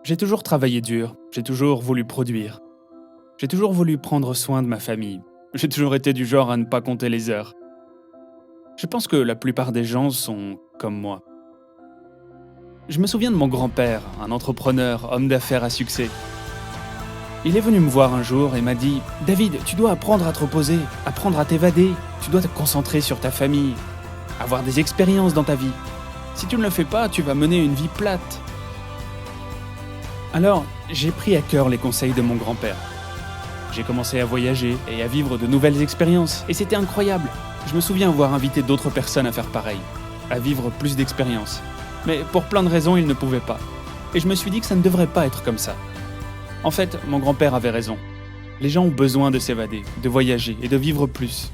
J'ai toujours travaillé dur, j'ai toujours voulu produire. J'ai toujours voulu prendre soin de ma famille. J'ai toujours été du genre à ne pas compter les heures. Je pense que la plupart des gens sont comme moi. Je me souviens de mon grand-père, un entrepreneur, homme d'affaires à succès. Il est venu me voir un jour et m'a dit « David, tu dois apprendre à te reposer, apprendre à t'évader, tu dois te concentrer sur ta famille, avoir des expériences dans ta vie. Si tu ne le fais pas, tu vas mener une vie plate. » Alors, j'ai pris à cœur les conseils de mon grand-père. J'ai commencé à voyager et à vivre de nouvelles expériences, et c'était incroyable. Je me souviens avoir invité d'autres personnes à faire pareil, à vivre plus d'expériences. Mais pour plein de raisons, ils ne pouvaient pas. Et je me suis dit que ça ne devrait pas être comme ça. En fait, mon grand-père avait raison. Les gens ont besoin de s'évader, de voyager et de vivre plus.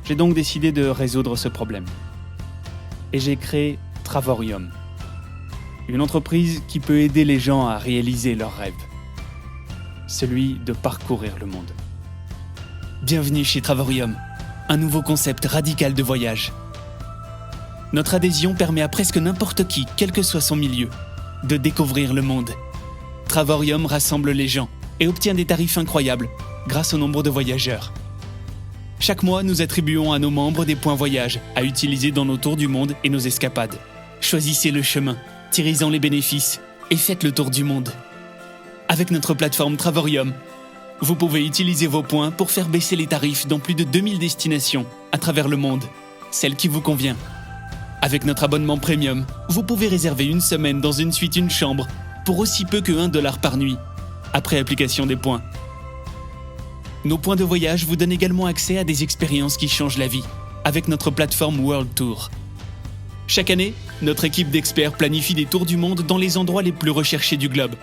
J'ai donc décidé de résoudre ce problème. Et j'ai créé Travorium. Une entreprise qui peut aider les gens à réaliser leurs rêves. Celui de parcourir le monde. Bienvenue chez Travorium, un nouveau concept radical de voyage. Notre adhésion permet à presque n'importe qui, quel que soit son milieu, de découvrir le monde. Travorium rassemble les gens et obtient des tarifs incroyables grâce au nombre de voyageurs. Chaque mois, nous attribuons à nos membres des points voyage à utiliser dans nos tours du monde et nos escapades. Choisissez le chemin, tirez-en les bénéfices et faites le tour du monde. Avec notre plateforme Travorium, vous pouvez utiliser vos points pour faire baisser les tarifs dans plus de 2000 destinations à travers le monde, celle qui vous convient. Avec notre abonnement premium, vous pouvez réserver une semaine dans une suite, une chambre, pour aussi peu que $1 par nuit, après application des points. Nos points de voyage vous donnent également accès à des expériences qui changent la vie, avec notre plateforme World Tour. Chaque année, notre équipe d'experts planifie des tours du monde dans les endroits les plus recherchés du globe,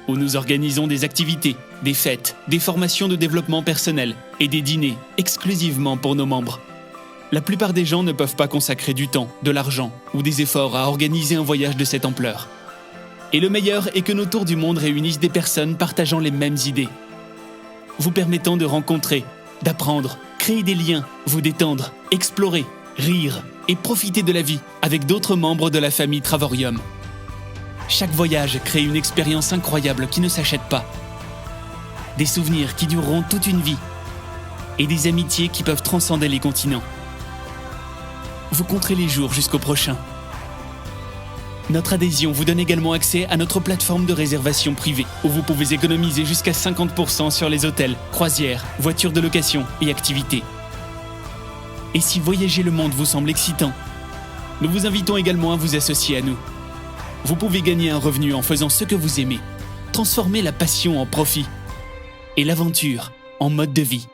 où nous organisons des activités, des fêtes, des formations de développement personnel et des dîners exclusivement pour nos membres. La plupart des gens ne peuvent pas consacrer du temps, de l'argent ou des efforts à organiser un voyage de cette ampleur. Et le meilleur est que nos tours du monde réunissent des personnes partageant les mêmes idées, vous permettant de rencontrer, d'apprendre, créer des liens, vous détendre, explorer, rire et profiter de la vie avec d'autres membres de la famille Travorium. Chaque voyage crée une expérience incroyable qui ne s'achète pas. Des souvenirs qui dureront toute une vie et des amitiés qui peuvent transcender les continents. Vous compterez les jours jusqu'au prochain. Notre adhésion vous donne également accès à notre plateforme de réservation privée, où vous pouvez économiser jusqu'à 50% sur les hôtels, croisières, voitures de location et activités. Et si voyager le monde vous semble excitant, nous vous invitons également à vous associer à nous. Vous pouvez gagner un revenu en faisant ce que vous aimez, transformer la passion en profit et l'aventure en mode de vie.